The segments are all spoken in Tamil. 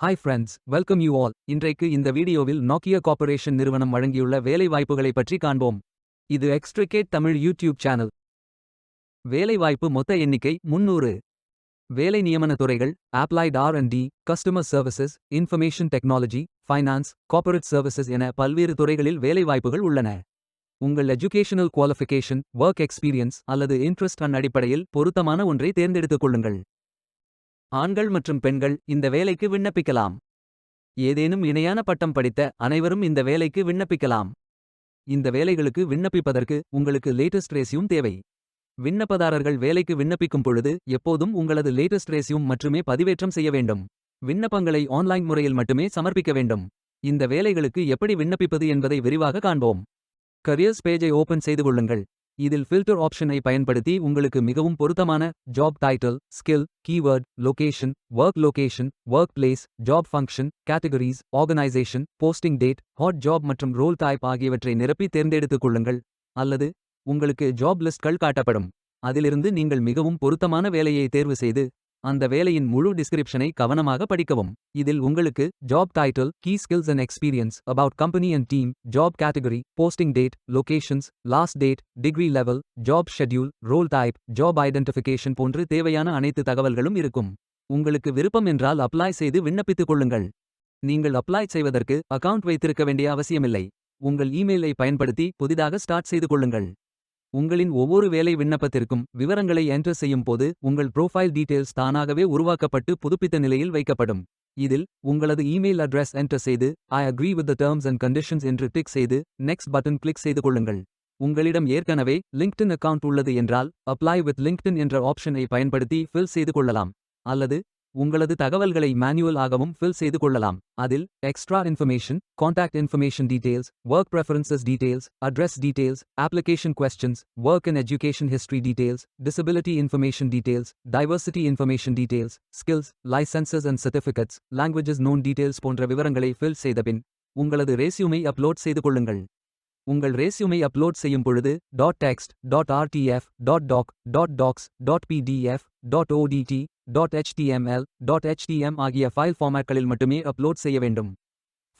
Hi friends, welcome you all. இன்றைக்கு இந்த வீடியோவில் நோக்கியா கார்ப்பரேஷன் நிறுவனம் வழங்கியுள்ள வேலை வாய்ப்புகளை பற்றி காண்போம். இது எக்ஸ்ட்ரிகேட் தமிழ் யூடியூப் சேனல். வேலைவாய்ப்பு மொத்த எண்ணிக்கை 300. வேலை நியமன துறைகள் applied R&D, customer services, information technology, finance, corporate services என பல்வேறு துறைகளில் வேலைவாய்ப்புகள் உள்ளன. உங்கள் எஜுகேஷனல் குவாலிஃபிகேஷன், ஒர்க் எக்ஸ்பீரியன்ஸ் அல்லது இன்ட்ரெஸ்ட் அடிப்படையில் பொருத்தமான ஒன்றை தேர்ந்தெடுத்துக் கொள்ளுங்கள். ஆண்கள் மற்றும் பெண்கள் இந்த வேலைக்கு விண்ணப்பிக்கலாம். ஏதேனும் இணையான பட்டம் படித்த அனைவரும் இந்த வேலைக்கு விண்ணப்பிக்கலாம். இந்த வேலைகளுக்கு விண்ணப்பிப்பதற்கு உங்களுக்கு லேட்டஸ்ட் ரெஸ்யூம் தேவை. விண்ணப்பதாரர்கள் வேலைக்கு விண்ணப்பிக்கும் பொழுது எப்போதும் உங்களது லேட்டஸ்ட் ரெஸ்யூம் மட்டுமே பதிவேற்றம் செய்ய வேண்டும். விண்ணப்பங்களை ஆன்லைன் முறையில் மட்டுமே சமர்ப்பிக்க வேண்டும். இந்த வேலைகளுக்கு எப்படி விண்ணப்பிப்பது என்பதை விரிவாக காண்போம். கரியர்ஸ் பேஜை ஓபன் செய்து கொள்ளுங்கள். இதில் ஃபில்டர் ஆப்ஷனை பயன்படுத்தி உங்களுக்கு மிகவும் பொருத்தமான job title, skill, keyword, location, work place, job function, categories, organisation, posting date, hot job மற்றும் ரோல் டைப் ஆகியவற்றை நிரப்பி தேர்ந்தெடுத்துக் கொள்ளுங்கள். அல்லது உங்களுக்கு ஜாப் லிஸ்ட்கள் காட்டப்படும். அதிலிருந்து நீங்கள் மிகவும் பொருத்தமான வேலையை தேர்வு செய்து அந்த வேலையின் முழு டிஸ்கிரிப்ஷனை கவனமாக படிக்கவும். இதில் உங்களுக்கு job title, key skills and experience, about company and team, job category, posting date, locations, last date, degree level, job schedule, role type, job identification போன்று தேவையான அனைத்து தகவல்களும் இருக்கும். உங்களுக்கு விருப்பம் என்றால் அப்ளை செய்து விண்ணப்பித்துக் கொள்ளுங்கள். நீங்கள் அப்ளை செய்வதற்கு அக்கவுண்ட் வைத்திருக்க வேண்டிய அவசியமில்லை. உங்கள் இமெயிலை பயன்படுத்தி புதிதாக ஸ்டார்ட் செய்து கொள்ளுங்கள். உங்களின் ஒவ்வொரு வேலை விண்ணப்பத்திற்கும் விவரங்களை என்டர் செய்யும் போது உங்கள் ப்ரோஃபைல் டீடைல்ஸ் தானாகவே உருவாக்கப்பட்டு புதுப்பித்த நிலையில் வைக்கப்படும். இதில் உங்களது இமெயில் அட்ரஸ் என்டர் செய்து I agree with the terms and conditions என்று டிக் செய்து நெக்ஸ்ட் பட்டன் கிளிக் செய்து கொள்ளுங்கள். உங்களிடம் ஏற்கனவே லிங்க்டின் அக்கவுண்ட் உள்ளது என்றால் அப்ளை வித் லிங்க்டின் என்ற ஆப்ஷனை பயன்படுத்தி ஃபில் செய்து கொள்ளலாம். அல்லது உங்களது தகவல்களை மேனுவல் ஆகவும் ஃபில் செய்து கொள்ளலாம். அதில் extra information, contact information details, work preferences details, address details, application questions, work and education history details, disability information details, diversity information details, skills, licences and certificates, languages known details போன்ற விவரங்களை ஃபில் செய்தபின் உங்களது ரெஸ்யூமை அப்லோட் செய்து கொள்ளுங்கள். உங்கள் ரெஸ்யூமை அப்லோட் செய்யும் பொழுது .text, .rtf, .doc, .docs, .pdf, .odt, .html, .htm ஆகிய ஃபைல் ஃபார்மேட்களில் மட்டுமே அப்லோட் செய்ய வேண்டும்.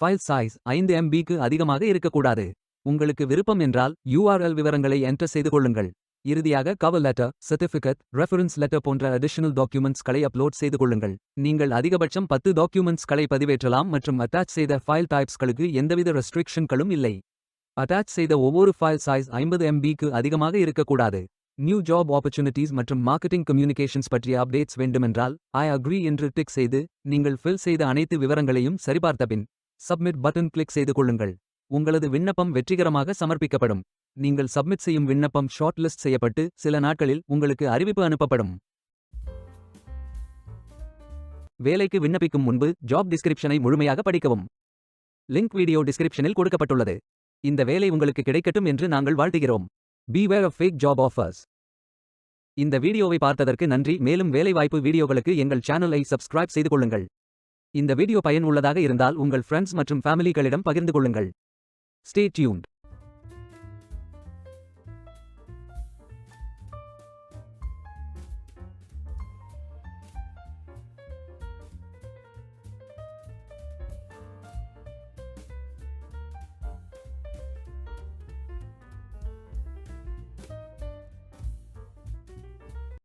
ஃபைல் சைஸ் 5 MBக்கு அதிகமாக இருக்கக்கூடாது. உங்களுக்கு விருப்பம் என்றால் URL விவரங்களை என்டர் செய்து கொள்ளுங்கள். இறுதியாக cover letter, certificate, reference letter போன்ற அடிஷனல் டாக்குமெண்ட்ஸ்களை அப்லோட் செய்து கொள்ளுங்கள். நீங்கள் அதிகபட்சம் 10 டாக்குமெண்ட்ஸ்களை பதிவேற்றலாம் மற்றும் அட்டாச் செய்த ஃபைல் டைப்ஸ்களுக்கு எந்தவித ரெஸ்ட்ரிக்ஷன்களும் இல்லை. அட்டாச் செய்த ஒவ்வொரு ஃபைல் சைஸ் 50 MBக்கு அதிகமாக இருக்கக்கூடாது. நியூ ஜாப் ஆப்பர்ச்சுனிட்டிஸ் மற்றும் மார்க்கெட்டிங் கம்யூனிகேஷன்ஸ் பற்றிய அப்டேட்ஸ் வேண்டுமென்றால் ஐ அக்ரி என்று டிக் செய்து நீங்கள் ஃபில் செய்த அனைத்து விவரங்களையும் சரிபார்த்தபின் சப்மிட் பட்டன் கிளிக் செய்து கொள்ளுங்கள். உங்களது விண்ணப்பம் வெற்றிகரமாக சமர்ப்பிக்கப்படும். நீங்கள் சப்மிட் செய்யும் விண்ணப்பம் ஷார்ட் லிஸ்ட் செய்யப்பட்டு சில நாட்களில் உங்களுக்கு அறிவிப்பு அனுப்பப்படும். வேலைக்கு விண்ணப்பிக்கும் முன்பு ஜாப் டிஸ்கிரிப்ஷனை முழுமையாக படிக்கவும். லிங்க் வீடியோ டிஸ்கிரிப்ஷனில் கொடுக்கப்பட்டுள்ளது. இந்த வேலை உங்களுக்கு கிடைக்கட்டும் என்று நாங்கள் வாழ்த்துகிறோம். Beware of fake job offers. இந்த வீடியோவை பார்த்ததற்கு நன்றி. மேலும் வேலைவாய்ப்பு வீடியோகளுக்கு எங்கள் சேனலை சப்ஸ்கிரைப் செய்து கொள்ளுங்கள். இந்த வீடியோ பயன் உள்ளதாக இருந்தால் உங்கள் ஃப்ரெண்ட்ஸ் மற்றும் ஃபேமிலிகளிடம் பகிர்ந்து கொள்ளுங்கள். Stay tuned.